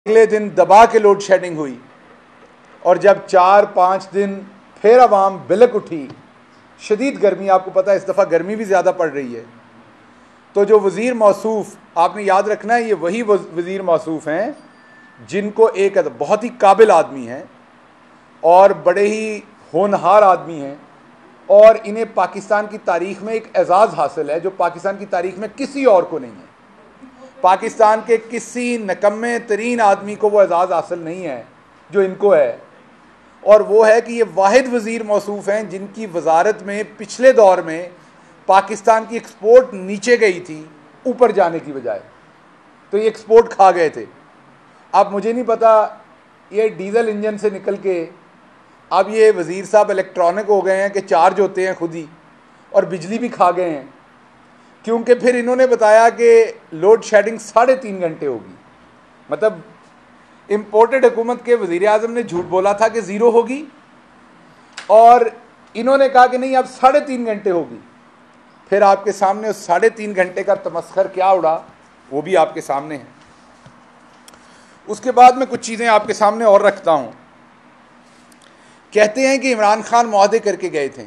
अगले दिन दबा के लोड शेडिंग हुई और जब 4-5 दिन फिर अवाम बिलक उठी, शदीद गर्मी, आपको पता है इस दफ़ा गर्मी भी ज़्यादा पड़ रही है, तो जो वज़ीर मौसूफ़, आपने याद रखना है ये वही वज़ीर मौसूफ़ हैं जिनको एक बहुत ही काबिल आदमी हैं और बड़े ही होनहार आदमी हैं और इन्हें पाकिस्तान की तारीख़ में एक एजाज़ हासिल है जो पाकिस्तान की तारीख़ में किसी और को नहीं है। पाकिस्तान के किसी नकम्मे तरीन आदमी को वो एजाज़ हासिल नहीं है जो इनको है, और वो है कि ये वाहिद वज़ीर मौसूफ़ हैं जिनकी वजारत में पिछले दौर में पाकिस्तान की एक्सपोर्ट नीचे गई थी ऊपर जाने की बजाय, तो ये एक्सपोर्ट खा गए थे। अब मुझे नहीं पता, ये डीज़ल इंजन से निकल के अब ये वज़ीर साहब इलेक्ट्रॉनिक हो गए हैं कि चार्ज होते हैं खुद ही, और बिजली भी खा गए हैं, क्योंकि फिर इन्होंने बताया कि लोड शेडिंग 3.5 घंटे होगी। मतलब इम्पोर्टेड हुकूमत के वज़ीर आज़म ने झूठ बोला था कि ज़ीरो होगी और इन्होंने कहा कि नहीं अब 3.5 घंटे होगी। फिर आपके सामने उस 3.5 घंटे का तमस्खर क्या उड़ा वो भी आपके सामने है। उसके बाद में कुछ चीज़ें आपके सामने और रखता हूँ। कहते हैं कि इमरान खान मुआहदे करके गए थे,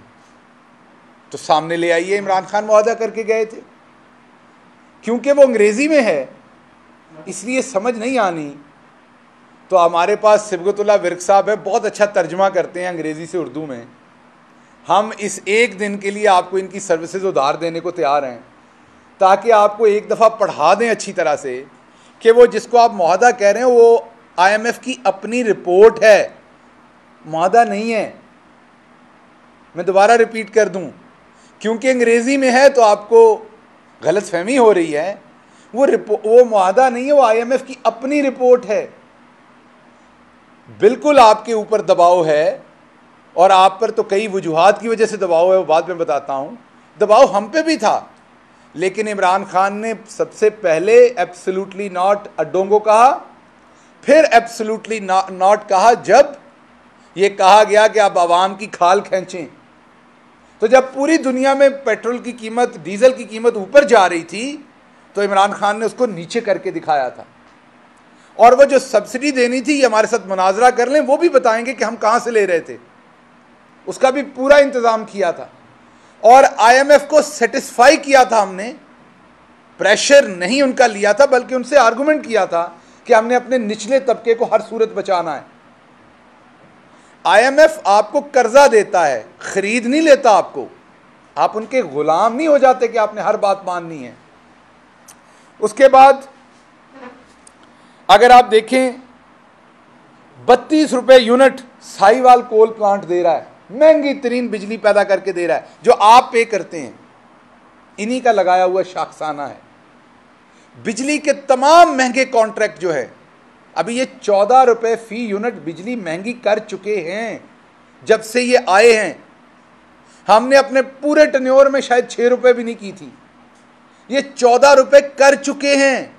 तो सामने ले आइए इमरान खान मुआहदा करके गए थे। क्योंकि वो अंग्रेज़ी में है इसलिए समझ नहीं आनी, तो हमारे पास सिबगतुल्लाह विर्क साहब है, बहुत अच्छा तर्जमा करते हैं अंग्रेज़ी से उर्दू में। हम इस एक दिन के लिए आपको इनकी सर्विसेज उधार देने को तैयार हैं ताकि आपको एक दफ़ा पढ़ा दें अच्छी तरह से कि वो जिसको आप मुआहदा कह रहे हैं वो IMF की अपनी रिपोर्ट है, मुआहदा नहीं है। मैं दोबारा रिपीट कर दूं, क्योंकि अंग्रेज़ी में है तो आपको गलतफहमी हो रही है। वो मुआहदा नहीं है, वो IMF की अपनी रिपोर्ट है। बिल्कुल आपके ऊपर दबाव है और आप पर तो कई वजूहात की वजह से दबाव है, वो बाद में बताता हूँ। दबाव हम पे भी था, लेकिन इमरान खान ने सबसे पहले एब्सोल्युटली नॉट अडोंगो कहा, फिर एब्सोल्युटली नॉट कहा जब ये कहा गया कि आप आवाम की खाल खींचें। तो जब पूरी दुनिया में पेट्रोल की कीमत, डीजल की कीमत ऊपर जा रही थी, तो इमरान खान ने उसको नीचे करके दिखाया था। और वो जो सब्सिडी देनी थी, ये हमारे साथ मुनाजरा कर लें, वो भी बताएंगे कि हम कहाँ से ले रहे थे, उसका भी पूरा इंतज़ाम किया था। और IMF को सेटिस्फाई किया था हमने, प्रेशर नहीं उनका लिया था, बल्कि उनसे आर्गुमेंट किया था कि हमने अपने निचले तबके को हर सूरत बचाना है। IMF आपको कर्जा देता है, खरीद नहीं लेता आपको। आप उनके गुलाम नहीं हो जाते कि आपने हर बात माननी है। उसके बाद अगर आप देखें 32 रुपए यूनिट साहिवाल कोल प्लांट दे रहा है, महंगी तरीन बिजली पैदा करके दे रहा है, जो आप पे करते हैं, इन्हीं का लगाया हुआ शाखसाना है। बिजली के तमाम महंगे कॉन्ट्रैक्ट जो है, अभी ये 14 रुपए फी यूनिट बिजली महंगी कर चुके हैं जब से ये आए हैं। हमने अपने पूरे टन्योर में शायद 6 रुपए भी नहीं की थी, ये 14 रुपए कर चुके हैं।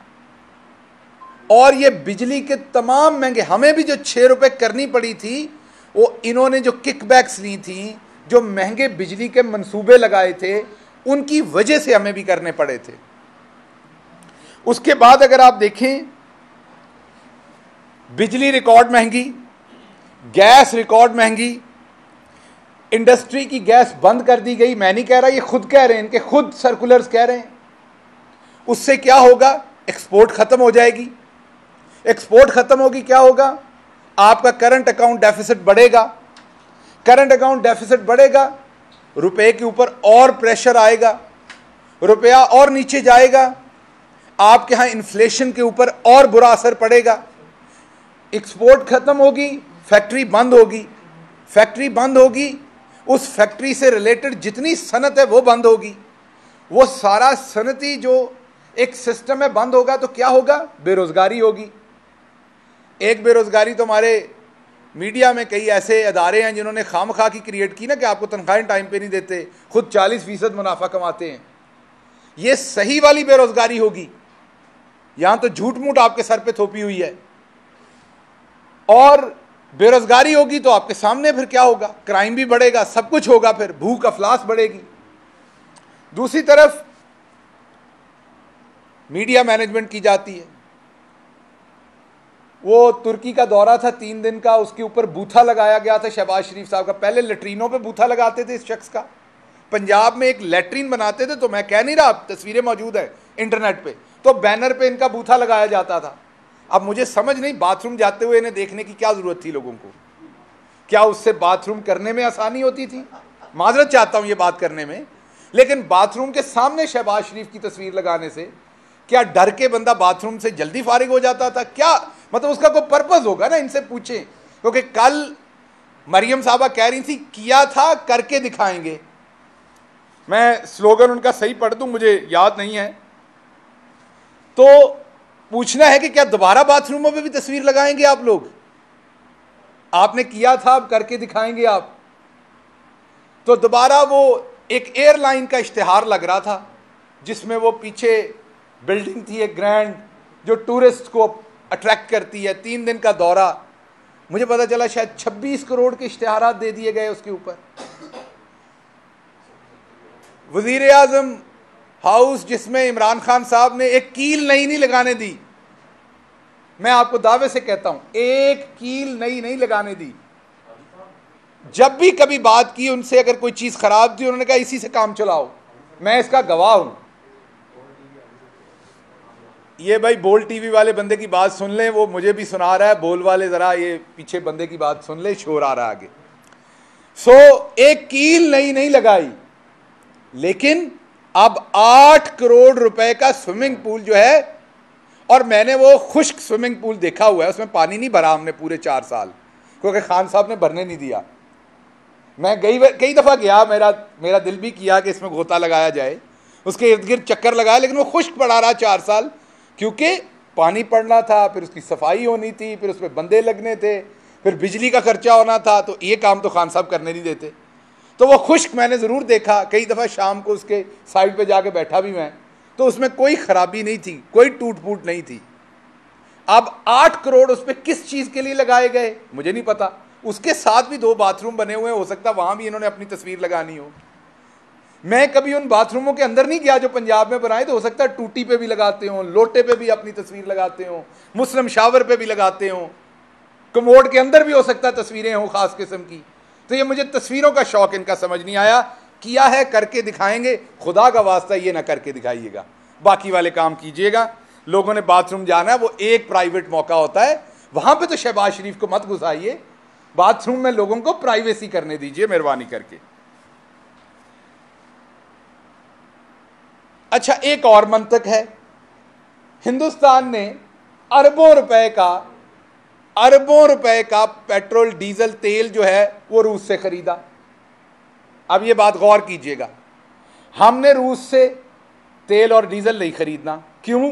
और ये बिजली के तमाम महंगे, हमें भी जो 6 रुपए करनी पड़ी थी, वो इन्होंने जो किकबैक्स ली थी, जो महंगे बिजली के मंसूबे लगाए थे, उनकी वजह से हमें भी करने पड़े थे। उसके बाद अगर आप देखें, बिजली रिकॉर्ड महंगी, गैस रिकॉर्ड महंगी, इंडस्ट्री की गैस बंद कर दी गई। मैं नहीं कह रहा, ये खुद कह रहे हैं, इनके खुद सर्कुलर्स कह रहे हैं। उससे क्या होगा? एक्सपोर्ट खत्म हो जाएगी। एक्सपोर्ट खत्म होगी, क्या होगा? आपका करंट अकाउंट डेफिसिट बढ़ेगा। करंट अकाउंट डेफिसिट बढ़ेगा, रुपए के ऊपर और प्रेशर आएगा, रुपया और नीचे जाएगा, आपके यहां इन्फ्लेशन के ऊपर और बुरा असर पड़ेगा। एक्सपोर्ट खत्म होगी, फैक्ट्री बंद होगी। फैक्ट्री बंद होगी, उस फैक्ट्री से रिलेटेड जितनी सनत है वो बंद होगी। वो सारा सनती जो एक सिस्टम है बंद होगा, तो क्या होगा? बेरोजगारी होगी। एक बेरोजगारी तो हमारे मीडिया में कई ऐसे अदारे हैं जिन्होंने खामखा की क्रिएट की ना, कि आपको तनख्वाहें टाइम पे नहीं देते, खुद 40% मुनाफा कमाते हैं। ये सही वाली बेरोजगारी होगी, यहां तो झूठ मूठ आपके सर पे थोपी हुई है। और बेरोजगारी होगी तो आपके सामने फिर क्या होगा? क्राइम भी बढ़ेगा, सब कुछ होगा, फिर भूख अफलास बढ़ेगी। दूसरी तरफ मीडिया मैनेजमेंट की जाती है, वो तुर्की का दौरा था 3 दिन का, उसके ऊपर बूथा लगाया गया था शहबाज शरीफ साहब का। पहले लेटरीनों पे बूथा लगाते थे इस शख्स का, पंजाब में एक लेटरीन बनाते थे, तो मैं कह नहीं रहा, तस्वीरें मौजूद है इंटरनेट पे, तो बैनर पे इनका बूथा लगाया जाता था। अब मुझे समझ नहीं, बाथरूम जाते हुए इन्हें देखने की क्या ज़रूरत थी लोगों को? क्या उससे बाथरूम करने में आसानी होती थी? माजरत चाहता हूँ ये बात करने में, लेकिन बाथरूम के सामने शहबाज शरीफ की तस्वीर लगाने से क्या डर के बंदा बाथरूम से जल्दी फारिग हो जाता था क्या? मतलब उसका कोई पर्पज़ होगा ना, इनसे पूछें। क्योंकि कल मरियम साहबा कह रही थी किया था करके दिखाएंगे, मैं स्लोगन उनका सही पढ़ दूं, मुझे याद नहीं है, तो पूछना है कि क्या दोबारा बाथरूमों में भी तस्वीर लगाएंगे आप लोग? आपने किया था, अब करके दिखाएंगे आप। तो दोबारा वो एक एयरलाइन का इश्तिहार लग रहा था जिसमें वो पीछे बिल्डिंग थी एक ग्रैंड, जो टूरिस्ट को अट्रैक्ट करती है। 3 दिन का दौरा, मुझे पता चला शायद 26 करोड़ के इश्तिहारात दे दिए गए उसके ऊपर। वजीर आजम हाउस जिसमें इमरान खान साहब ने एक कील नई नहीं लगाने दी, मैं आपको दावे से कहता हूं, एक कील नई नहीं लगाने दी। जब भी कभी बात की उनसे, अगर कोई चीज खराब थी, उन्होंने कहा इसी से काम चलाओ, मैं इसका गवाह हूं। ये भाई बोल टीवी वाले बंदे की बात सुन लें, वो मुझे भी सुना रहा है, बोल वाले जरा ये पीछे बंदे की बात सुन ले, शोर आ रहा है आगे। एक कील नई नहीं लगाई, लेकिन अब 8 करोड़ रुपए का स्विमिंग पूल जो है, और मैंने वो खुश्क स्विमिंग पूल देखा हुआ है, उसमें पानी नहीं भरा हमने पूरे 4 साल, क्योंकि खान साहब ने भरने नहीं दिया। मैं कई दफ़ा गया, मेरा दिल भी किया कि इसमें गोता लगाया जाए, उसके इर्द गिर्द चक्कर लगाया, लेकिन वो खुश्क पड़ा रहा 4 साल, क्योंकि पानी पड़ना था, फिर उसकी सफाई होनी थी, फिर उसमें बंदे लगने थे, फिर बिजली का खर्चा होना था, तो ये काम तो खान साहब करने नहीं देते। तो वो खुश्क मैंने ज़रूर देखा, कई दफ़ा शाम को उसके साइड पे जाके बैठा भी मैं, तो उसमें कोई ख़राबी नहीं थी, कोई टूट फूट नहीं थी। अब 8 करोड़ उस पर किस चीज़ के लिए लगाए गए मुझे नहीं पता। उसके साथ भी 2 बाथरूम बने हुए हैं, हो सकता वहाँ भी इन्होंने अपनी तस्वीर लगानी हो। मैं कभी उन बाथरूमों के अंदर नहीं गया जो पंजाब में बनाए, तो हो सकता है टूटी पे भी लगाते हों, लोटे पे भी अपनी तस्वीर लगाते हों, मुस्लिम शावर पे भी लगाते हों, कमोड के अंदर भी हो सकता है तस्वीरें हों ख़ास किस्म की। तो ये मुझे तस्वीरों का शौक़ इनका समझ नहीं आया। किया है करके दिखाएंगे, खुदा का वास्ता ये ना करके दिखाइएगा, बाकी वाले काम कीजिएगा। लोगों ने बाथरूम जाना है, वो एक प्राइवेट मौका होता है, वहाँ पे तो शहबाज शरीफ को मत घुसाइए, बाथरूम में लोगों को प्राइवेसी करने दीजिए मेहरबानी करके। अच्छा, एक और मंतक है, हिंदुस्तान ने अरबों रुपए का पेट्रोल डीजल तेल जो है वो रूस से खरीदा। अब ये बात गौर कीजिएगा, हमने रूस से तेल और डीजल नहीं खरीदना। क्यों?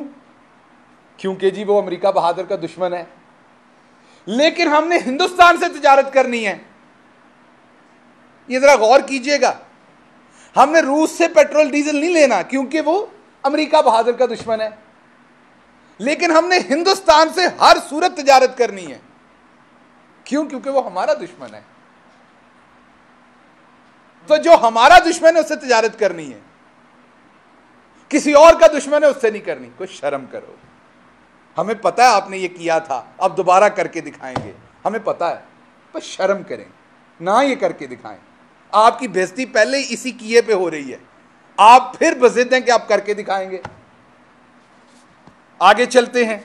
क्योंकि जी वो अमेरिका बहादुर का दुश्मन है। लेकिन हमने हिंदुस्तान से तिजारत करनी है, ये जरा गौर कीजिएगा। हमने रूस से पेट्रोल डीजल नहीं लेना क्योंकि वो अमेरिका बहादुर का दुश्मन है, लेकिन हमने हिंदुस्तान से हर सूरत तिजारत करनी है। क्यों? क्योंकि वो हमारा दुश्मन है। तो जो हमारा दुश्मन है उससे तिजारत करनी है, किसी और का दुश्मन है उससे नहीं करनी। कुछ शर्म करो, हमें पता है आपने ये किया था, अब दोबारा करके दिखाएंगे, हमें पता है, पर शर्म करें ना, ये करके दिखाएं। आपकी बेइज्जती पहले ही इसी किए पे हो रही है, आप फिर बज़िद हैं कि आप करके दिखाएंगे। आगे चलते हैं।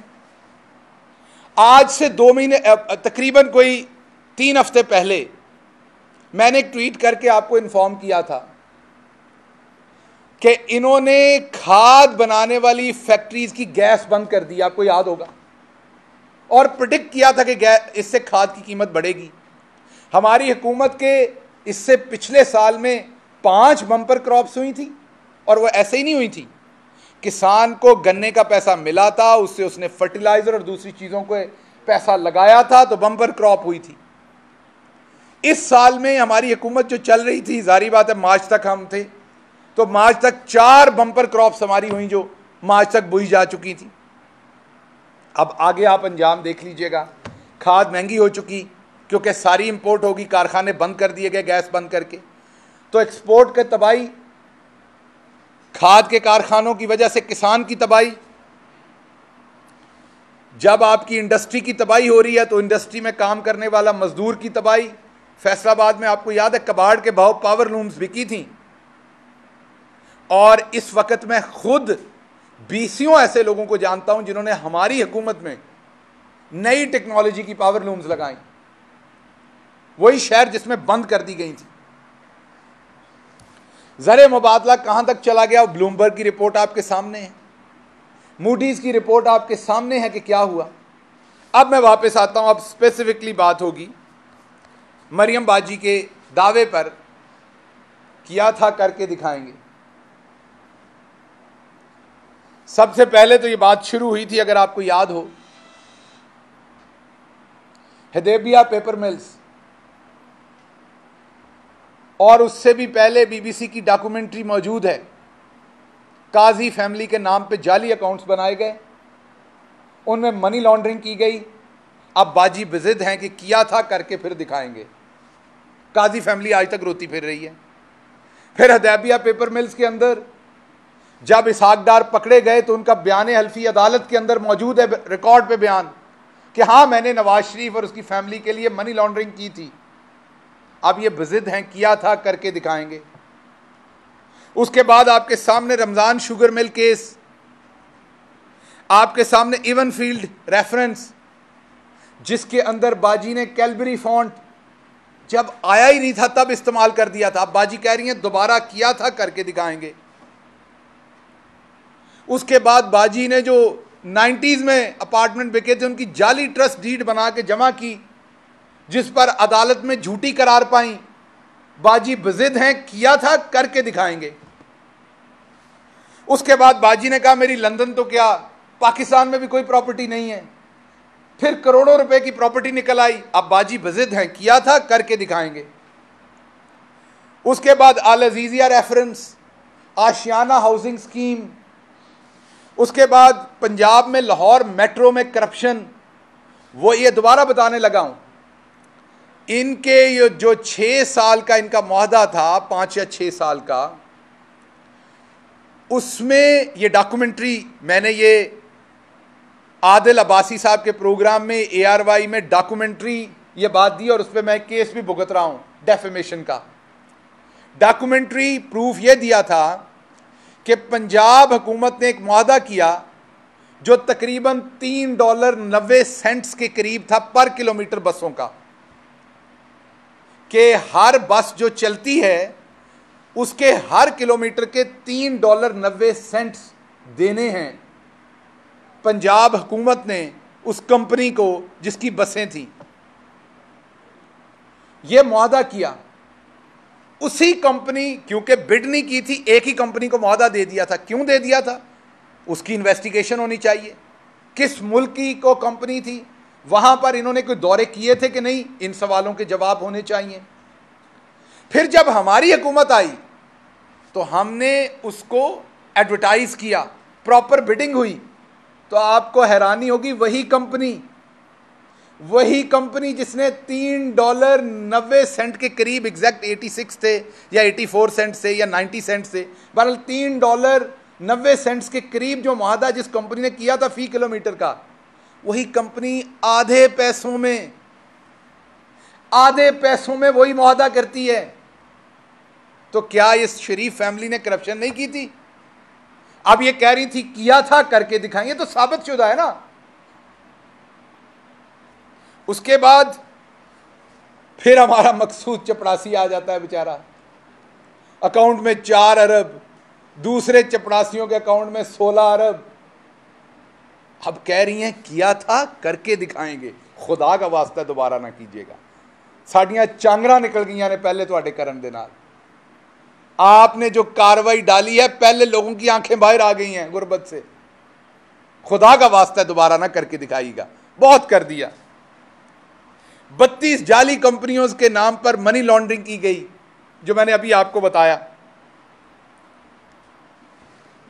आज से 2 महीने, तकरीबन कोई 3 हफ्ते पहले मैंने एक ट्वीट करके आपको इन्फॉर्म किया था कि इन्होंने खाद बनाने वाली फैक्ट्रीज की गैस बंद कर दी, आपको याद होगा, और प्रेडिक्ट किया था कि इससे खाद की कीमत बढ़ेगी। हमारी हुकूमत के इससे पिछले साल में 5 बम्पर क्रॉप्स हुई थी, और वो ऐसे ही नहीं हुई थी। किसान को गन्ने का पैसा मिला था, उससे उसने फर्टिलाइजर और दूसरी चीज़ों को पैसा लगाया था, तो बम्पर क्रॉप हुई थी। इस साल में हमारी हुकूमत जो चल रही थी, जारी बात है मार्च तक हम थे, तो मार्च तक 4 बम्पर क्रॉप्स हमारी हुई जो मार्च तक बोई जा चुकी थी। अब आगे आप अंजाम देख लीजिएगा। खाद महंगी हो चुकी क्योंकि सारी इंपोर्ट होगी, कारखाने बंद कर दिए गए गैस बंद करके, तो एक्सपोर्ट के तबाही, खाद के कारखानों की वजह से किसान की तबाही। जब आपकी इंडस्ट्री की तबाही हो रही है तो इंडस्ट्री में काम करने वाला मजदूर की तबाही। फैसलाबाद में आपको याद है कबाड़ के भाव पावर लूम्स बिकी थी, और इस वक्त मैं खुद 20 ऐसे लोगों को जानता हूं जिन्होंने हमारी हुकूमत में नई टेक्नोलॉजी की पावर लूम्स लगाई, वही शहर जिसमें बंद कर दी गई थी। ज़र मुबादला कहां तक चला गया, ब्लूमबर्ग की रिपोर्ट आपके सामने है, मूडीज की रिपोर्ट आपके सामने है कि क्या हुआ। अब मैं वापस आता हूं, अब स्पेसिफिकली बात होगी मरियम बाजी के दावे पर, किया था करके दिखाएंगे। सबसे पहले तो ये बात शुरू हुई थी, अगर आपको याद हो, हुदैबिया पेपर मिल्स, और उससे भी पहले बीबीसी की डॉक्यूमेंट्री मौजूद है। काजी फैमिली के नाम पे जाली अकाउंट्स बनाए गए, उनमें मनी लॉन्ड्रिंग की गई। अब बाजी बिजिद हैं कि किया था करके फिर दिखाएंगे। काजी फैमिली आज तक रोती फिर रही है। फिर हुदैबिया पेपर मिल्स के अंदर जब इसहाक डार पकड़े गए तो उनका बयान हल्फी अदालत के अंदर मौजूद है, रिकॉर्ड पे बयान, कि हाँ मैंने नवाज शरीफ और उसकी फैमिली के लिए मनी लॉन्ड्रिंग की थी। अब ये बिजिद हैं, किया था करके दिखाएंगे। उसके बाद आपके सामने रमजान शुगर मिल केस, आपके सामने इवन फील्ड रेफरेंस, जिसके अंदर बाजी ने कैलबरी फॉन्ट जब आया ही नहीं था तब इस्तेमाल कर दिया था। अब बाजी कह रही हैं दोबारा किया था करके दिखाएंगे। उसके बाद बाजी ने जो 90s में अपार्टमेंट बिके थे उनकी जाली ट्रस्ट डीड बना के जमा की, जिस पर अदालत में झूठी करार पाई। बाजी बिजिद हैं, किया था करके दिखाएंगे। उसके बाद बाजी ने कहा मेरी लंदन तो क्या पाकिस्तान में भी कोई प्रॉपर्टी नहीं है, फिर करोड़ों रुपए की प्रॉपर्टी निकल आई। अब बाजी बिजिद हैं, किया था करके दिखाएंगे। उसके बाद अल अजीजिया रेफरेंस, आशियाना हाउसिंग स्कीम, उसके बाद पंजाब में लाहौर मेट्रो में करप्शन, वो ये दोबारा बताने लगा हूं। इनके ये जो 6 साल का इनका मुआहदा था, 5 या 6 साल का, उसमें ये डॉक्यूमेंट्री मैंने ये आदिल अब्बासी साहब के प्रोग्राम में ARY में डॉक्यूमेंट्री ये बात दी, और उस पर मैं केस भी भुगत रहा हूं डेफेमेशन का। डॉक्यूमेंट्री प्रूफ ये दिया था कि पंजाब हुकूमत ने एक मुआहदा किया जो तकरीबन $3.90 के करीब था पर किलोमीटर बसों का, कि हर बस जो चलती है उसके हर किलोमीटर के $3.90 देने हैं पंजाब हुकूमत ने उस कंपनी को जिसकी बसें थी। यह मुआहदा किया उसी कंपनी, क्योंकि बिड नहीं की थी, एक ही कंपनी को मुआहदा दे दिया था। क्यों दे दिया था, उसकी इन्वेस्टिगेशन होनी चाहिए। किस मुल्क की को कंपनी थी, वहां पर इन्होंने कोई दौरे किए थे कि नहीं, इन सवालों के जवाब होने चाहिए। फिर जब हमारी हुकूमत आई तो हमने उसको एडवर्टाइज किया, प्रॉपर बिडिंग हुई, तो आपको हैरानी होगी वही कंपनी जिसने $3.90 के करीब, एग्जैक्ट 86 थे या 84 सेंट से या 90 सेंट से, बहरहाल $3.90 के करीब जो मुआहदा जिस कंपनी ने किया था फी किलोमीटर का, वही कंपनी आधे पैसों में वही मुआहदा करती है। तो क्या ये शरीफ फैमिली ने करप्शन नहीं की थी? अब ये कह रही थी किया था करके दिखाएंगे, तो साबित शुदा है ना। उसके बाद फिर हमारा मकसूद चपड़ासी आ जाता है बेचारा, अकाउंट में 4 अरब, दूसरे चपड़ासियों के अकाउंट में 16 अरब। अब कह रही हैं किया था करके दिखाएंगे। खुदा का वास्ता दोबारा ना कीजिएगा, साड़ियां चांगरा निकल गई ने पहले तो करन दे नाल। आपने जो कार्रवाई डाली है, पहले लोगों की आंखें बाहर आ गई हैं गुर्बत से। खुदा का वास्ता दोबारा ना करके दिखाइएगा, बहुत कर दिया। 32 जाली कंपनियों के नाम पर मनी लॉन्ड्रिंग की गई, जो मैंने अभी आपको बताया।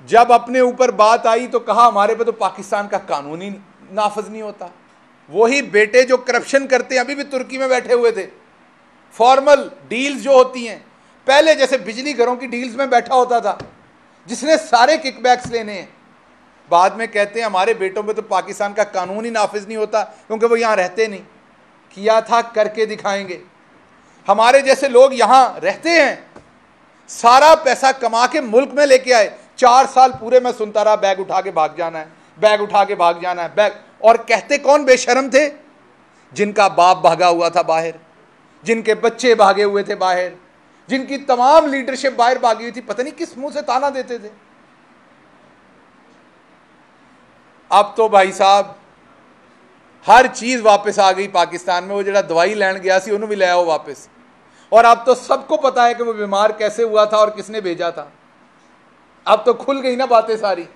जब अपने ऊपर बात आई तो कहा हमारे पे तो पाकिस्तान का कानून ही नाफज नहीं होता। वही बेटे जो करप्शन करते हैं अभी भी तुर्की में बैठे हुए थे। फॉर्मल डील्स जो होती हैं, पहले जैसे बिजली घरों की डील्स में बैठा होता था, जिसने सारे किकबैक्स लेने हैं, बाद में कहते हैं हमारे बेटों पे तो पाकिस्तान का कानून ही नाफिज नहीं होता क्योंकि वो यहाँ रहते नहीं। किया था करके दिखाएंगे। हमारे जैसे लोग यहाँ रहते हैं, सारा पैसा कमा के मुल्क में लेके आए, 4 साल पूरे मैं सुनता रहा बैग उठा के भाग जाना है, बैग उठा के भाग जाना है, बैग। और कहते कौन बेशर्म थे? जिनका बाप भागा हुआ था बाहर, जिनके बच्चे भागे हुए थे बाहर, जिनकी तमाम लीडरशिप बाहर भागी हुई थी, पता नहीं किस मुंह से ताना देते थे। अब तो भाई साहब हर चीज वापस आ गई पाकिस्तान में। वो जरा दवाई लैन गया सी उन्होंने भी ले आओ वापस। और अब तो सबको पता है कि वो बीमार कैसे हुआ था और किसने भेजा था। अब तो खुल गई ना बातें सारी,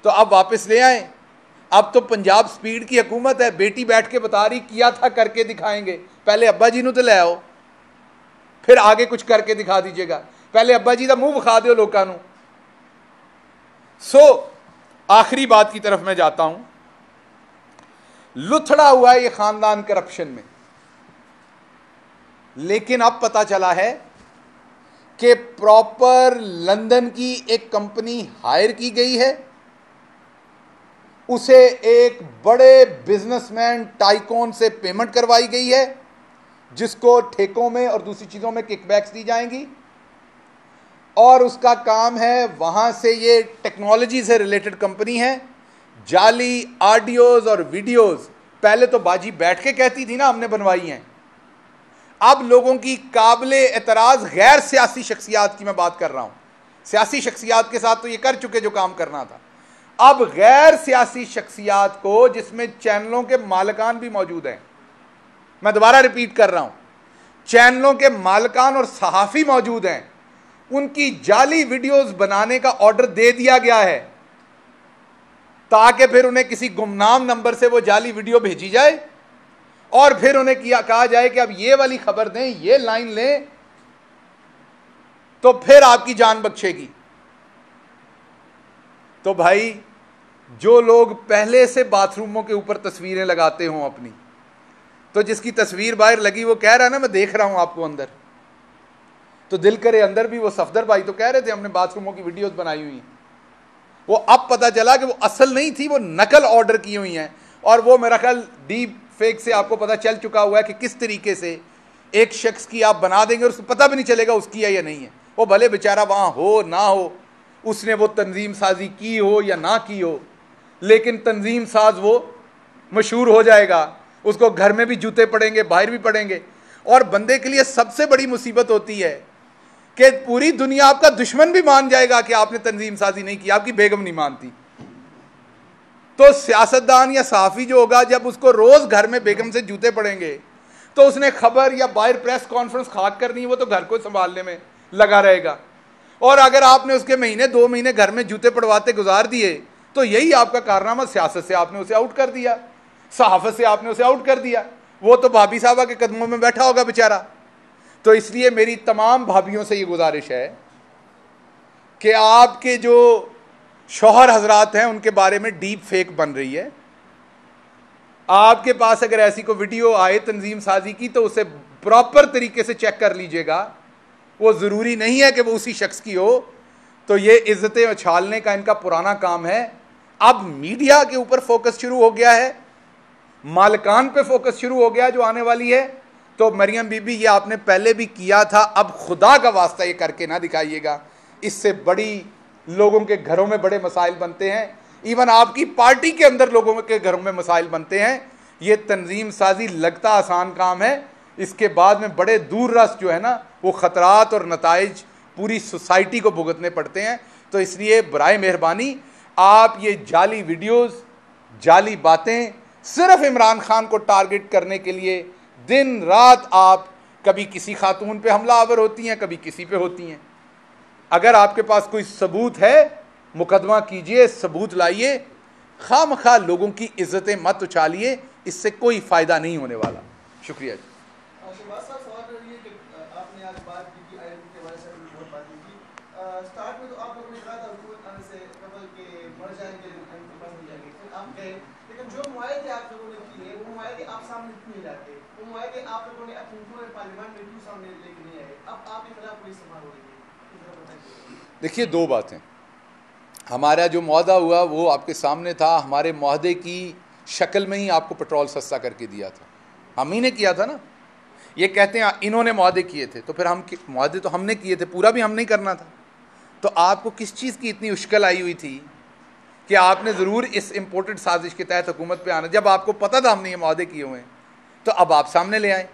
तो अब वापस ले आए। अब तो पंजाब स्पीड की हुकूमत है, बेटी बैठ के बता रही किया था करके दिखाएंगे। पहले अब्बा जी ने तो ले आओ, फिर आगे कुछ करके दिखा दीजिएगा। पहले अब्बा जी का मुंह विखा दो लोगों को। सो आखिरी बात की तरफ मैं जाता हूं। लुथड़ा हुआ है ये खानदान करप्शन में, लेकिन अब पता चला है कि प्रॉपर लंदन की एक कंपनी हायर की गई है, उसे एक बड़े बिजनेसमैन टाइकोन से पेमेंट करवाई गई है, जिसको ठेकों में और दूसरी चीजों में किकबैक्स दी जाएंगी। और उसका काम है, वहां से ये टेक्नोलॉजी से रिलेटेड कंपनी है, जाली ऑडियोज और वीडियोस। पहले तो बाजी बैठ के कहती थी ना हमने बनवाई हैं। अब लोगों की काबिले एतराज गैर सियासी शख्सियात की मैं बात कर रहा हूं। सियासी शख्सियात के साथ तो ये कर चुके जो काम करना था। अब गैर सियासी शख्सियात को, जिसमें चैनलों के मालिकान भी मौजूद हैं, मैं दोबारा रिपीट कर रहा हूं, चैनलों के मालिकान और सहाफ़ी मौजूद हैं, उनकी जाली वीडियोस बनाने का ऑर्डर दे दिया गया है ताकि फिर उन्हें किसी गुमनाम नंबर से वो जाली वीडियो भेजी जाए और फिर उन्हें कहा जाए कि अब ये वाली खबर दें, ये लाइन लें, तो फिर आपकी जान बख्शेगी। तो भाई जो लोग पहले से बाथरूमों के ऊपर तस्वीरें लगाते हों अपनी, तो जिसकी तस्वीर बाहर लगी वो कह रहा है ना मैं देख रहा हूं आपको अंदर, तो दिल करे अंदर भी। वो सफदर भाई तो कह रहे थे हमने बाथरूमों की वीडियोस बनाई हुई हैं। वो अब पता चला कि वो असल नहीं थी, वो नकल ऑर्डर की हुई हैं। और वो मेरा ख्याल डीप फेक से आपको पता चल चुका हुआ है कि किस तरीके से एक शख्स की आप बना देंगे और उसको पता भी नहीं चलेगा उसकी है या नहीं है। वो भले बेचारा वहां हो ना हो, उसने वो तंजीम साजी की हो या ना की हो, लेकिन तंजीम साज वो मशहूर हो जाएगा। उसको घर में भी जूते पड़ेंगे, बाहर भी पड़ेंगे। और बंदे के लिए सबसे बड़ी मुसीबत होती है कि पूरी दुनिया आपका दुश्मन भी मान जाएगा कि आपने तंजीम साजी नहीं की, आपकी बेगम नहीं मानती। तो सियासतदान या सहाफ़ी जो होगा, जब उसको रोज घर में बेगम से जूते पड़ेंगे, तो उसने खबर या बाहर प्रेस कॉन्फ्रेंस खाक करनी, वो तो घर को संभालने में लगा रहेगा। और अगर आपने उसके महीने 2 महीने घर में जूते पड़वाते गुजार दिए, तो यही आपका कारनामा। सियासत से आपने उसे आउट कर दिया, सहाफत से आपने उसे आउट कर दिया। वो तो भाभी साहबा के कदमों में बैठा होगा बेचारा। तो इसलिए मेरी तमाम भाभियों से ये गुजारिश है कि आपके जो शौहर हजरात हैं उनके बारे में डीप फेक बन रही है। आपके पास अगर ऐसी कोई वीडियो आए तंजीम साजी की, तो उसे प्रॉपर तरीके से चेक कर लीजिएगा। वो ज़रूरी नहीं है कि वो उसी शख्स की हो। तो ये इज्जतें उछालने का इनका पुराना काम है। अब मीडिया के ऊपर फोकस शुरू हो गया है, मालिकान पे फोकस शुरू हो गया जो आने वाली है। तो मरियम बीबी ये आपने पहले भी किया था, अब खुदा का वास्ता ये करके ना दिखाइएगा। इससे बड़ी लोगों के घरों में बड़े मसाइल बनते हैं, इवन आपकी पार्टी के अंदर लोगों के घरों में मसाइल बनते हैं। ये तंजीम साजी लगता आसान काम है, इसके बाद में बड़े दूर रस जो है ना वो ख़तरात और नताइज पूरी सोसाइटी को भुगतने पड़ते हैं। तो इसलिए बराए मेहरबानी आप ये जाली वीडियोस, जाली बातें सिर्फ इमरान खान को टारगेट करने के लिए दिन रात आप कभी किसी खातून पे हमला आवर होती हैं, कभी किसी पे होती हैं। अगर आपके पास कोई सबूत है मुकदमा कीजिए, सबूत लाइए। खामखा लोगों की इज्जतें मत उछालिए, इससे कोई फ़ायदा नहीं होने वाला। शुक्रिया जी। स्टार्ट में तो आप लोगों ने कहा था हुकूमत आने से कबल के मर जाएंगे, उनके पास नहीं जाएंगे, फिर आप गए। लेकिन जो मुआहदे आप लोगों ने किए वो मुआहदे आप सामने नहीं लाते, वो मुआहदे आप लोगों ने अपने पूरे पार्लियामेंट में क्यों सामने लेके नहीं आए? अब आपके खिलाफ पुलिस सवाल हो रही है। देखिए 2 बातें। हमारा जो मुआहदा हुआ वो आपके सामने था। हमारे मुआहदे की शक्ल में ही आपको पेट्रोल सस्ता करके दिया था, हम ही ने किया था ना। ये कहते हैं इन्होंने मुआहदे किए थे, तो फिर हम मुआहदे तो हमने किए थे, पूरा भी हमने ही करना था। तो आपको किस चीज़ की इतनी मुश्किल आई हुई थी कि आपने ज़रूर इस इम्पोर्टेड साजिश के तहत हुकूमत पे आना, जब आपको पता था हमने ये मुआहदे किए हुए हैं, तो अब आप सामने ले आए।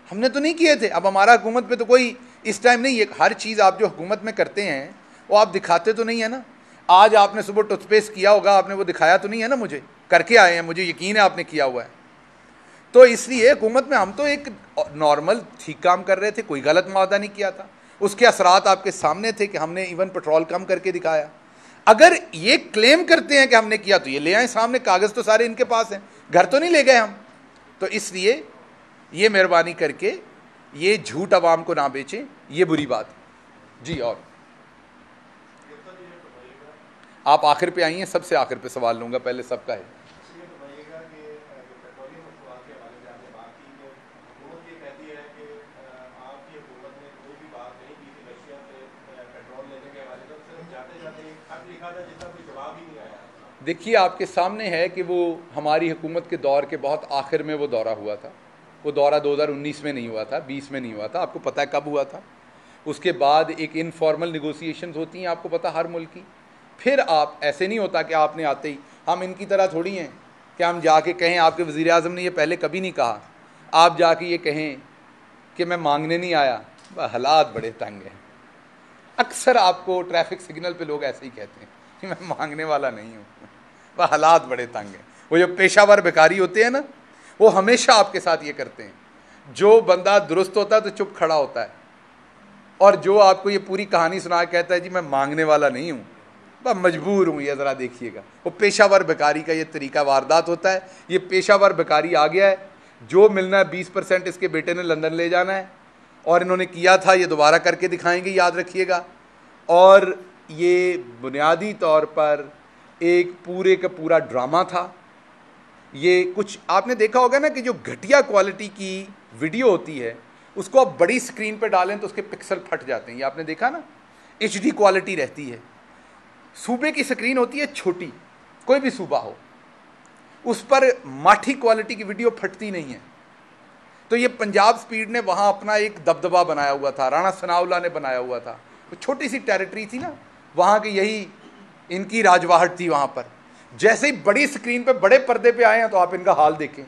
हमने तो नहीं किए थे। अब हमारा हुकूमत पे तो कोई इस टाइम नहीं है। हर चीज़ आप जो हुकूमत में करते हैं वो आप दिखाते तो नहीं है ना। आज आपने सुबह टूथपेस्ट किया होगा, आपने वो दिखाया तो नहीं है ना, मुझे करके आए हैं, मुझे यकीन है आपने किया हुआ है। तो इसलिए हुकूमत में हम तो एक नॉर्मल ठीक काम कर रहे थे, कोई गलत मुआहदा नहीं किया था। उसके असरात आपके सामने थे कि हमने इवन पेट्रोल कम करके दिखाया। अगर ये क्लेम करते हैं कि हमने किया तो ये ले आए सामने, कागज़ तो सारे इनके पास हैं, घर तो नहीं ले गए हम। तो इसलिए ये मेहरबानी करके ये झूठ आवाम को ना बेचें, ये बुरी बात है जी। और आप आखिर पे आई हैं, सबसे आखिर पे सवाल लूँगा, पहले सबका है। देखिए आपके सामने है कि वो हमारी हुकूमत के दौर के बहुत आखिर में वो दौरा हुआ था। वो दौरा 2019 में नहीं हुआ था, 20 में नहीं हुआ था, आपको पता है कब हुआ था। उसके बाद एक इनफॉर्मल निगोसिएशंस होती हैं, आपको पता हर मुल्क की। फिर आप ऐसे नहीं होता कि आपने आते ही, हम इनकी तरह थोड़ी हैं कि हम जाके कहें, आपके वज़ीर आज़म ने ये पहले कभी नहीं कहा, आप जाके ये कहें कि मैं मांगने नहीं आया। हालात बड़े तंग हैं। अक्सर आपको ट्रैफिक सिग्नल पे लोग ऐसे ही कहते हैं कि मैं मांगने वाला नहीं हूँ। वह हालात बड़े तंग हैं। वो जो पेशावर भिखारी होते हैं ना, वो हमेशा आपके साथ ये करते हैं। जो बंदा दुरुस्त होता है तो चुप खड़ा होता है, और जो आपको ये पूरी कहानी सुना कहता है जी मैं मांगने वाला नहीं हूँ, वह मजबूर हूँ, ये ज़रा देखिएगा। वो पेशावर भिखारी का ये तरीका वारदात होता है। ये पेशावर भिखारी आ गया है, जो मिलना है 20% इसके बेटे ने लंदन ले जाना है, और इन्होंने किया था, ये दोबारा करके दिखाएंगे, याद रखिएगा। और ये बुनियादी तौर पर एक पूरे का पूरा ड्रामा था। ये कुछ आपने देखा होगा ना कि जो घटिया क्वालिटी की वीडियो होती है उसको आप बड़ी स्क्रीन पर डालें तो उसके पिक्सल फट जाते हैं, ये आपने देखा ना। HD क्वालिटी रहती है। सूबे की स्क्रीन होती है छोटी, कोई भी सूबा हो, उस पर माठी क्वालिटी की वीडियो फटती नहीं है। तो ये पंजाब स्पीड ने वहाँ अपना एक दबदबा बनाया हुआ था, राणा सनाउल्लाह ने बनाया हुआ था। तो छोटी सी टेरिटरी थी ना वहाँ की, यही इनकी राजवाहट थी वहाँ पर। जैसे ही बड़ी स्क्रीन पे बड़े पर्दे पे आए हैं तो आप इनका हाल देखें,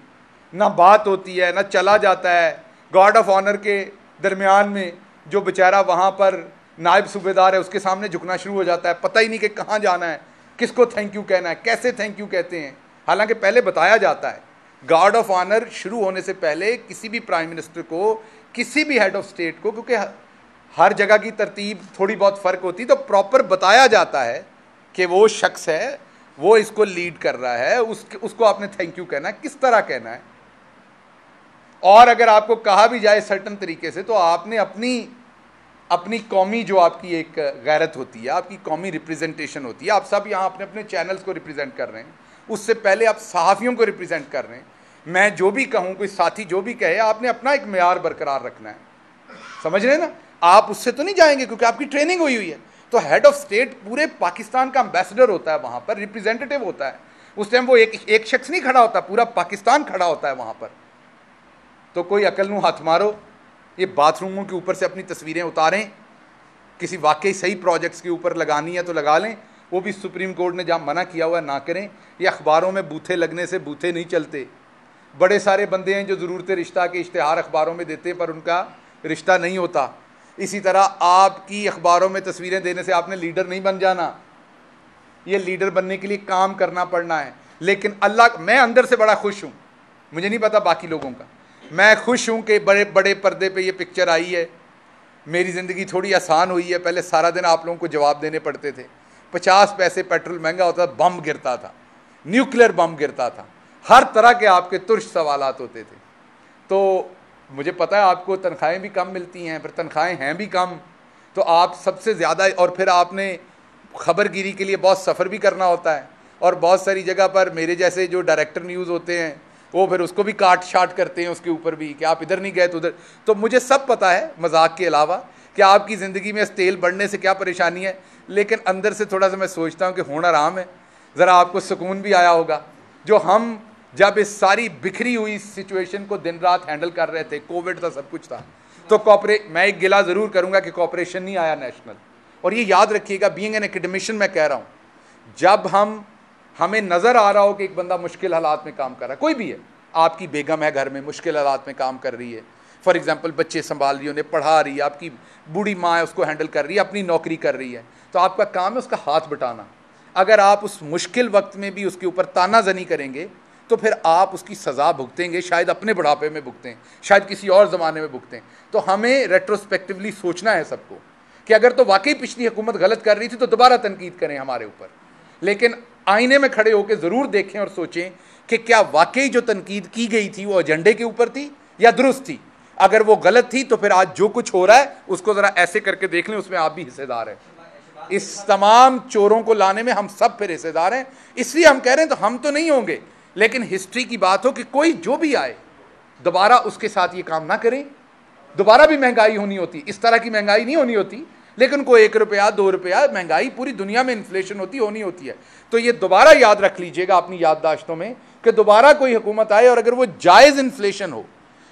ना बात होती है ना चला जाता है। गार्ड ऑफ ऑनर के दरमियान में जो बेचारा वहाँ पर नायब सूबेदार है उसके सामने झुकना शुरू हो जाता है, पता ही नहीं कि कहाँ जाना है, किसको थैंक यू कहना है, कैसे थैंक यू कहते हैं। हालांकि पहले बताया जाता है, गार्ड ऑफ ऑनर शुरू होने से पहले किसी भी प्राइम मिनिस्टर को, किसी भी हेड ऑफ स्टेट को, क्योंकि हर जगह की तरतीब थोड़ी बहुत फ़र्क होती, तो प्रॉपर बताया जाता है कि वो शख्स है, वो इसको लीड कर रहा है, उसको आपने थैंक यू कहना है, किस तरह कहना है। और अगर आपको कहा भी जाए सर्टन तरीके से, तो आपने अपनी कौमी जो आपकी एक गैरत होती है, आपकी कौमी रिप्रेजेंटेशन होती है, आप सब यहाँ अपने अपने चैनल्स को रिप्रेजेंट कर रहे हैं, उससे पहले आप सहाफ़ियों को रिप्रेजेंट कर रहे हैं। मैं जो भी कहूँ, कोई साथी जो भी कहे, आपने अपना एक मेयार बरकरार रखना है, समझ रहे हैं ना। आप उससे तो नहीं जाएंगे क्योंकि आपकी ट्रेनिंग हुई है। तो हेड ऑफ स्टेट पूरे पाकिस्तान का एम्बेसडर होता है, वहाँ पर रिप्रेजेंटेटिव होता है। उस टाइम वो एक शख्स नहीं खड़ा होता, पूरा पाकिस्तान खड़ा होता है वहाँ पर। तो कोई अकल नू हाथ मारो, ये बाथरूमों के ऊपर से अपनी तस्वीरें उतारें, किसी वाकई सही प्रोजेक्ट्स के ऊपर लगानी है तो लगा लें, वो भी सुप्रीम कोर्ट ने जहाँ मना किया हुआ है ना करें। ये अखबारों में बूथे लगने से बूथे नहीं चलते। बड़े सारे बंदे हैं जो ज़रूरत रिश्ता के इश्तिहार अखबारों में देते हैं पर उनका रिश्ता नहीं होता। इसी तरह आपकी अखबारों में तस्वीरें देने से आपने लीडर नहीं बन जाना। ये लीडर बनने के लिए काम करना पड़ना है। लेकिन अल्लाह, मैं अंदर से बड़ा खुश हूँ, मुझे नहीं पता बाकी लोगों का, मैं खुश हूँ कि बड़े बड़े पर्दे पे ये पिक्चर आई है। मेरी ज़िंदगी थोड़ी आसान हुई है। पहले सारा दिन आप लोगों को जवाब देने पड़ते थे, 50 पैसे पेट्रोल महंगा होता था, बम गिरता था, न्यूक्लियर बम गिरता था, हर तरह के आपके तुर्श सवालात होते थे। तो मुझे पता है आपको तनख्वाहें भी कम मिलती हैं, फिर तनख्वाहें हैं भी कम, तो आप सबसे ज़्यादा, और फिर आपने खबरगिरी के लिए बहुत सफ़र भी करना होता है, और बहुत सारी जगह पर मेरे जैसे जो डायरेक्टर न्यूज़ होते हैं वो फिर उसको भी काट शाट करते हैं उसके ऊपर भी कि आप इधर नहीं गए तो उधर। तो मुझे सब पता है, मजाक के अलावा, कि आपकी ज़िंदगी में इस तेल बढ़ने से क्या परेशानी है, लेकिन अंदर से थोड़ा सा मैं सोचता हूँ कि होना आराम है। ज़रा आपको सुकून भी आया होगा। जो हम जब इस सारी बिखरी हुई सिचुएशन को दिन रात हैंडल कर रहे थे, कोविड था, सब कुछ था, तो मैं एक गिला ज़रूर करूँगा कि कॉपरेशन नहीं आया नेशनल। और ये याद रखिएगा, बीइंग एन एकेडमिशियन मैं कह रहा हूँ, जब हमें नज़र आ रहा हो कि एक बंदा मुश्किल हालात में काम कर रहा है, कोई भी है, आपकी बेगम है घर में मुश्किल हालात में काम कर रही है, फॉर एग्जांपल बच्चे संभाल रही है, उन्हें पढ़ा रही है, आपकी बूढ़ी माँ है उसको हैंडल कर रही है, अपनी नौकरी कर रही है, तो आपका काम है उसका हाथ बटाना। अगर आप उस मुश्किल वक्त में भी उसके ऊपर तानाजनी करेंगे तो फिर आप उसकी सज़ा भुगतेंगे, शायद अपने बुढ़ापे में भुगतें, शायद किसी और ज़माने में भुगतें। तो हमें रेट्रोस्पेक्टिवली सोचना है सबको कि अगर तो वाकई पिछली हुकूमत गलत कर रही थी तो दोबारा तनकीद करें हमारे ऊपर, लेकिन आईने में खड़े होकर ज़रूर देखें और सोचें कि क्या वाकई जो तनकीद की गई थी वो एजेंडे के ऊपर थी या दुरुस्त थी। अगर वो गलत थी तो फिर आज जो कुछ हो रहा है उसको ज़रा ऐसे करके देख लें, उसमें आप भी हिस्सेदार हैं। इस तमाम चोरों को लाने में हम सब फिर हिस्सेदार हैं। इसलिए हम कह रहे हैं तो हम तो नहीं होंगे, लेकिन हिस्ट्री की बात हो कि कोई जो भी आए दोबारा उसके साथ ये काम ना करें। दोबारा भी महंगाई होनी होती, इस तरह की महंगाई नहीं होनी होती, लेकिन कोई 1 रुपया 2 रुपया महंगाई पूरी दुनिया में इन्फ्लेशन होनी होती है। तो ये दोबारा याद रख लीजिएगा अपनी याददाश्तों में कि दोबारा कोई हुकूमत आए और अगर वो जायज़ इन्फ्लेशन हो,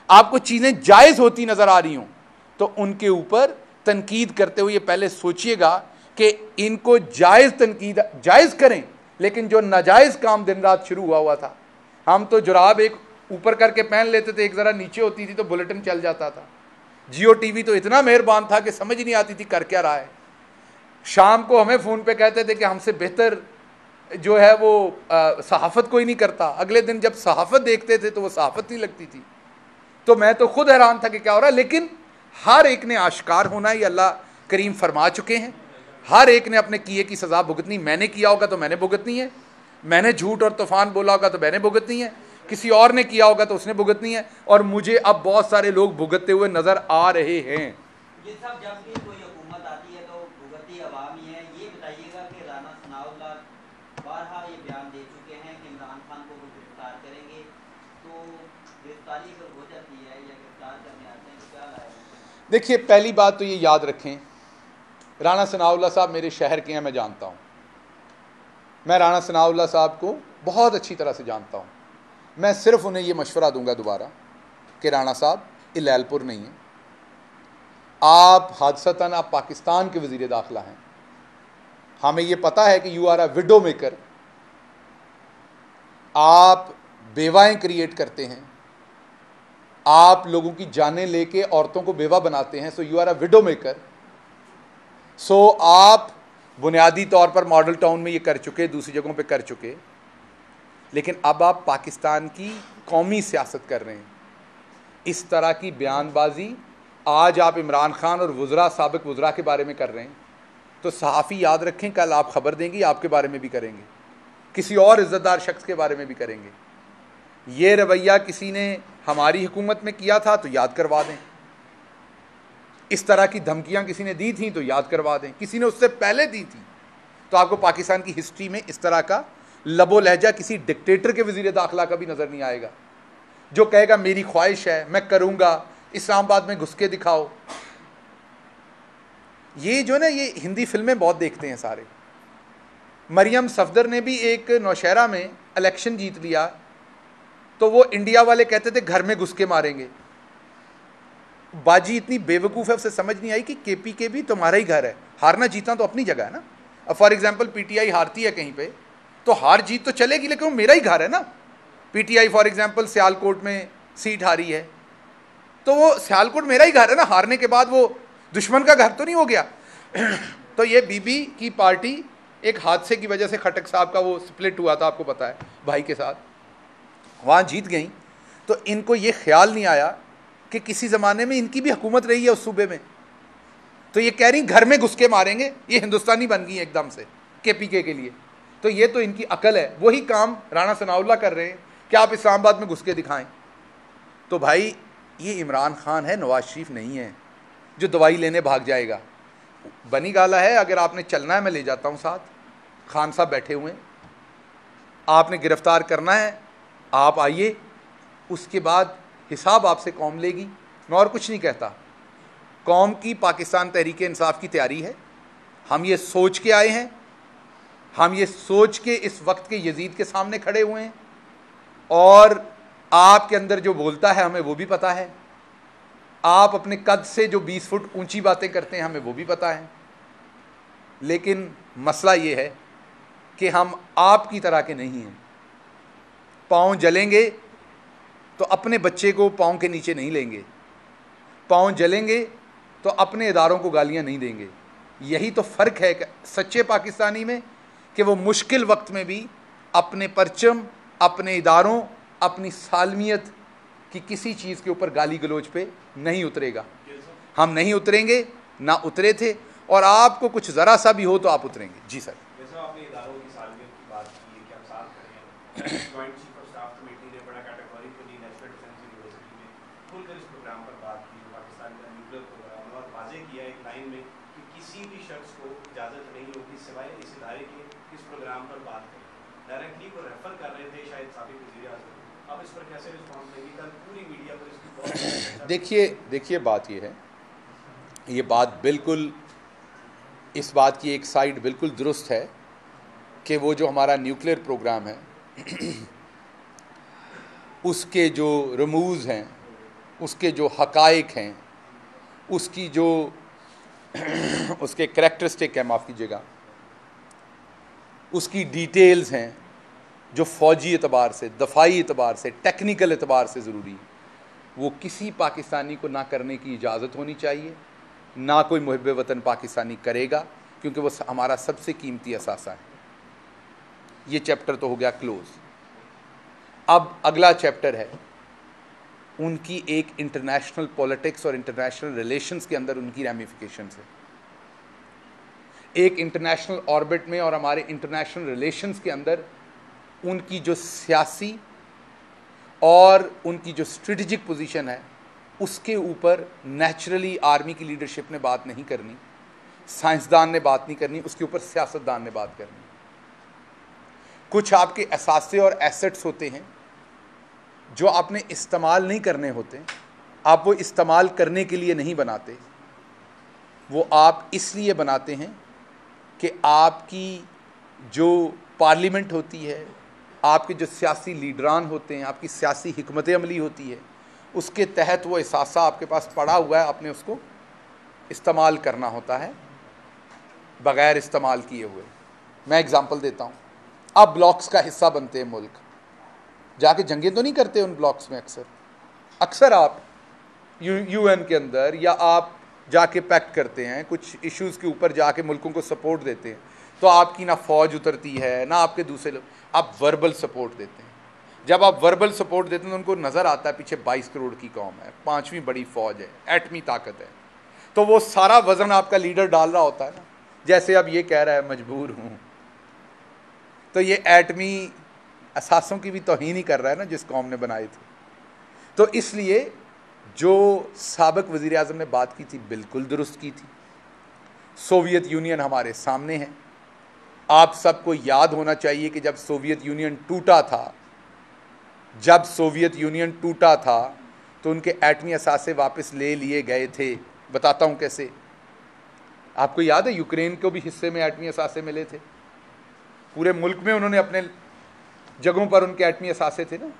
आपको चीज़ें जायज़ होती नज़र आ रही हों, तो उनके ऊपर तनकीद करते हुए पहले सोचिएगा कि इनको जायज़ तनकीद जायज़ करें, लेकिन जो नाजायज़ काम दिन रात शुरू हुआ था, हम तो जुराब एक ऊपर करके पहन लेते थे, एक ज़रा नीचे होती थी तो बुलेटिन चल जाता था। जियो टीवी तो इतना मेहरबान था कि समझ नहीं आती थी कर क्या रहा है। शाम को हमें फ़ोन पे कहते थे कि हमसे बेहतर जो है वो सहाफ़त कोई नहीं करता। अगले दिन जब सहाफ़त देखते थे तो वो सहाफ़त नहीं लगती थी। तो मैं तो खुद हैरान था कि क्या हो रहा है, लेकिन हर एक ने आश्कार होना ही अल्लाह करीम फरमा चुके हैं। हर एक ने अपने किए की सज़ा भुगतनी। मैंने किया होगा तो मैंने भुगतनी है, मैंने झूठ और तूफ़ान बोला होगा तो मैंने भुगतनी है, किसी और ने किया होगा तो उसने भुगतनी है, और मुझे अब बहुत सारे लोग भुगतते हुए नज़र आ रहे हैं। ये सब जब भी कोई हुकूमत आती है तो भुगतती अवाम ही है। ये बताइएगा कि राना सनाउल्लाह बारहा ये बयान दे चुके हैं कि इमरान खान को वो गिरफ्तार करेंगे, तो गिरफ्तारी अगर हो जाती है या गिरफ्तार करने आते हैं तो क्या लाएगा? देखिए, पहली बात तो ये याद रखें, राना सनाउल्लाह साहब मेरे शहर के हैं, मैं जानता हूँ। मैं राना सनाउल्लाह साहब को बहुत अच्छी तरह से जानता हूँ। मैं सिर्फ उन्हें ये मशवरा दूंगा दोबारा कि राना साहब इलैलपुर नहीं है, आप हादसतन आप पाकिस्तान के वज़ीर दाखिला हैं। हमें ये पता है कि you are a widow maker, आप बेवाएं क्रिएट करते हैं, आप लोगों की जानें लेके औरतों को बेवा बनाते हैं। So you are a widow maker. सो आप बुनियादी तौर पर मॉडल टाउन में ये कर चुके, दूसरी जगहों पे कर चुके, लेकिन अब आप पाकिस्तान की कौमी सियासत कर रहे हैं। इस तरह की बयानबाजी आज आप इमरान खान और वज़रा साबिक वज़रा के बारे में कर रहे हैं, तो सहाफ़ी याद रखें, कल आप ख़बर देंगे आपके बारे में भी करेंगे, किसी और इज़्ज़तदार शख्स के बारे में भी करेंगे। ये रवैया किसी ने हमारी हुकूमत में किया था तो याद करवा दें, इस तरह की धमकियां किसी ने दी थी तो याद करवा दें, किसी ने उससे पहले दी थी। तो आपको पाकिस्तान की हिस्ट्री में इस तरह का लबो लहजा किसी डिक्टेटर के वज़ीर दाखिला का भी नज़र नहीं आएगा जो कहेगा मेरी ख्वाहिश है, मैं करूँगा, इस्लामाबाद में घुस के दिखाओ। ये जो ना, ये हिंदी फिल्में बहुत देखते हैं सारे। मरियम सफदर ने भी एक नौशहरा में इलेक्शन जीत लिया तो वो इंडिया वाले कहते थे घर में घुस के मारेंगे। बाजी इतनी बेवकूफ़ है, उसे समझ नहीं आई कि KPK भी तुम्हारा ही घर है, हारना जीतना तो अपनी जगह है ना। अब फॉर एग्जांपल PTI हारती है कहीं पे तो हार जीत तो चलेगी, लेकिन वो मेरा ही घर है ना। PTI फॉर एग्जांपल सियालकोट में सीट हारी है तो वो सियालकोट मेरा ही घर है ना, हारने के बाद वो दुश्मन का घर तो नहीं हो गया। तो ये बीबी की पार्टी एक हादसे की वजह से, खटक साहब का वो स्प्लिट हुआ था, आपको पता है, भाई के साथ, वहाँ जीत गई। तो इनको ये ख्याल नहीं आया कि किसी ज़माने में इनकी भी हुकूमत रही है उस सूबे में, तो ये कह रही घर में घुस के मारेंगे, ये हिंदुस्तानी बन गई एकदम से KPK के लिए। तो ये तो इनकी अकल है। वही काम राना सनाउल्लाह कर रहे हैं कि आप इस्लामाबाद में घुस के दिखाएं। तो भाई ये इमरान खान है, नवाज शरीफ नहीं है जो दवाई लेने भाग जाएगा। बनी गाला है, अगर आपने चलना है मैं ले जाता हूँ साथ, खान साहब बैठे हुए हैं, आपने गिरफ्तार करना है आप आइए, उसके बाद हिसाब आपसे कौम लेगी। मैं और कुछ नहीं कहता, कौम की पाकिस्तान तहरीक इंसाफ की तैयारी है। हम ये सोच के आए हैं, हम ये सोच के इस वक्त के यजीद के सामने खड़े हुए हैं, और आपके अंदर जो बोलता है हमें वो भी पता है। आप अपने कद से जो 20 फुट ऊंची बातें करते हैं हमें वो भी पता है, लेकिन मसला ये है कि हम आपकी तरह के नहीं हैं। पाँव जलेंगे तो अपने बच्चे को पाँव के नीचे नहीं लेंगे, पाँव जलेंगे तो अपने इदारों को गालियां नहीं देंगे। यही तो फ़र्क है सच्चे पाकिस्तानी में, कि वो मुश्किल वक्त में भी अपने परचम, अपने इदारों, अपनी सालमियत की किसी चीज़ के ऊपर गाली गलोच पे नहीं उतरेगा। हम नहीं उतरेंगे, ना उतरे थे, और आपको कुछ ज़रा सा भी हो तो आप उतरेंगे। जी सर। जैसे आपने इदारों की सालमियत की बात की है कि हम साथ करें, joint chief of staff committee ने बड़ा कैटेगोरिकली नेशनल डिफेंस यूनिवर्सिटी में खुलकर इस प्रोग्राम पर बात की, पाकिस्तान का न्यूक्लियर प्रोग्राम, और वाजे किया एक लाइन में कि किसी भी शख्स को इजाज़त नहीं होगी सिवाय इस इदारे के इस प्रोग्राम पर बात करें। डायरेक्टली को रेफर कर रहे थे शायद साबिक वज़ीर आज़म। अब इस पर कैसे रिस्पॉन्स देंगे? कल पूरी मीडिया पर इसकी बहुत देखिए बात ये है, ये बात बिल्कुल, इस बात की एक साइड बिल्कुल दुरुस्त है कि वो जो हमारा न्यूक्लियर प्रोग्राम है उसके जो रमूज़ हैं, उसके जो हक़ाइक़ हैं, उसकी जो उसके करैक्टरिस्टिक है, माफ़ कीजिएगा, उसकी डिटेल्स हैं जो फ़ौजी एतबार से, दफ़ाई एतबार से, टेक्निकल एतबार से ज़रूरी है, वो किसी पाकिस्तानी को ना करने की इजाज़त होनी चाहिए, ना कोई मुहिब्बे वतन पाकिस्तानी करेगा, क्योंकि वो हमारा सबसे कीमती असासा है। ये चैप्टर तो हो गया क्लोज़। अब अगला चैप्टर है उनकी एक इंटरनेशनल पॉलिटिक्स और इंटरनेशनल रिलेशंस के अंदर उनकी रैमिफिकेशंस है। एक इंटरनेशनल ऑर्बिट में और हमारे इंटरनेशनल रिलेशंस के अंदर उनकी जो सियासी और उनकी जो स्ट्रेटेजिक पोजीशन है उसके ऊपर नेचुरली आर्मी की लीडरशिप ने बात नहीं करनी, साइंसदान ने बात नहीं करनी, उसके ऊपर सियासतदान ने बात करनी। कुछ आपके असासे और एसेट्स होते हैं जो आपने इस्तेमाल नहीं करने होते, आप वो इस्तेमाल करने के लिए नहीं बनाते, वो आप इसलिए बनाते हैं कि आपकी जो पार्लियामेंट होती है, आपके जो सियासी लीडरान होते हैं, आपकी सियासी हिकमत अमली होती है, उसके तहत वो एहसास आपके पास पड़ा हुआ है, आपने उसको इस्तेमाल करना होता है बग़ैर इस्तेमाल किए हुए। मैं एग्ज़ाम्पल देता हूँ। आप ब्लॉक्स का हिस्सा बनते हैं, मुल्क जाके जंगें तो नहीं करते उन ब्लॉक्स में, अक्सर आप UN के अंदर या आप जाके पैक्ट करते हैं, कुछ इश्यूज़ के ऊपर जाके मुल्कों को सपोर्ट देते हैं, तो आपकी ना फ़ौज उतरती है ना आपके दूसरे लोग, आप वर्बल सपोर्ट देते हैं। जब आप वर्बल सपोर्ट देते हैं तो उनको नज़र आता है पीछे 22 करोड़ की कौम है, 5वीं बड़ी फ़ौज है, एटमी ताकत है, तो वो सारा वज़न आपका लीडर डाल रहा होता है ना। जैसे अब ये कह रहा है मजबूर हूँ, तो ये एटमी असासों की भी तौहीन ही कर रहा है ना जिस कौम ने बनाए थे। तो इसलिए जो साबिक वज़ीर आज़म ने बात की थी बिल्कुल दुरुस्त की थी। सोवियत यूनियन हमारे सामने है। आप सबको याद होना चाहिए कि जब सोवियत यूनियन टूटा था, जब सोवियत यूनियन टूटा था तो उनके एटमी असासे वापस ले लिए गए थे। बताता हूँ कैसे। आपको याद है यूक्रेन को भी हिस्से में एटमी असासे मिले थे, पूरे मुल्क में उन्होंने अपने जगहों पर उनके एटमी असासे थे ना।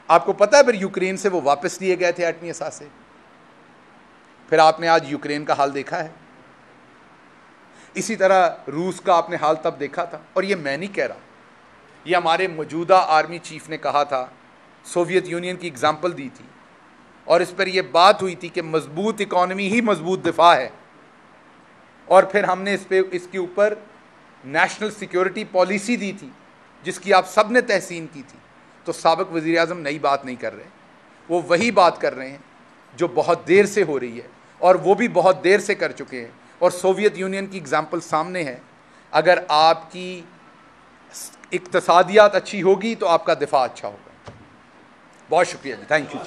आपको पता है फिर यूक्रेन से वो वापस लिए गए थे एटमी असासे। फिर आपने आज यूक्रेन का हाल देखा है। इसी तरह रूस का आपने हाल तब देखा था। और ये मैं नहीं कह रहा, ये हमारे मौजूदा आर्मी चीफ ने कहा था, सोवियत यूनियन की एग्जाम्पल दी थी, और इस पर यह बात हुई थी कि मजबूत इकॉनमी ही मजबूत दिफा है। और फिर हमने इसके ऊपर नेशनल सिक्योरिटी पॉलिसी दी थी जिसकी आप सब ने तहसीन की थी। तो साबिक वज़ीर आज़म नई बात नहीं कर रहे, वो वही बात कर रहे हैं जो बहुत देर से हो रही है, और वो भी बहुत देर से कर चुके हैं। और सोवियत यूनियन की एग्जाम्पल सामने है। अगर आपकी इक्तसादियात अच्छी होगी तो आपका दिफा अच्छा होगा। बहुत शुक्रिया जी, थैंक यू।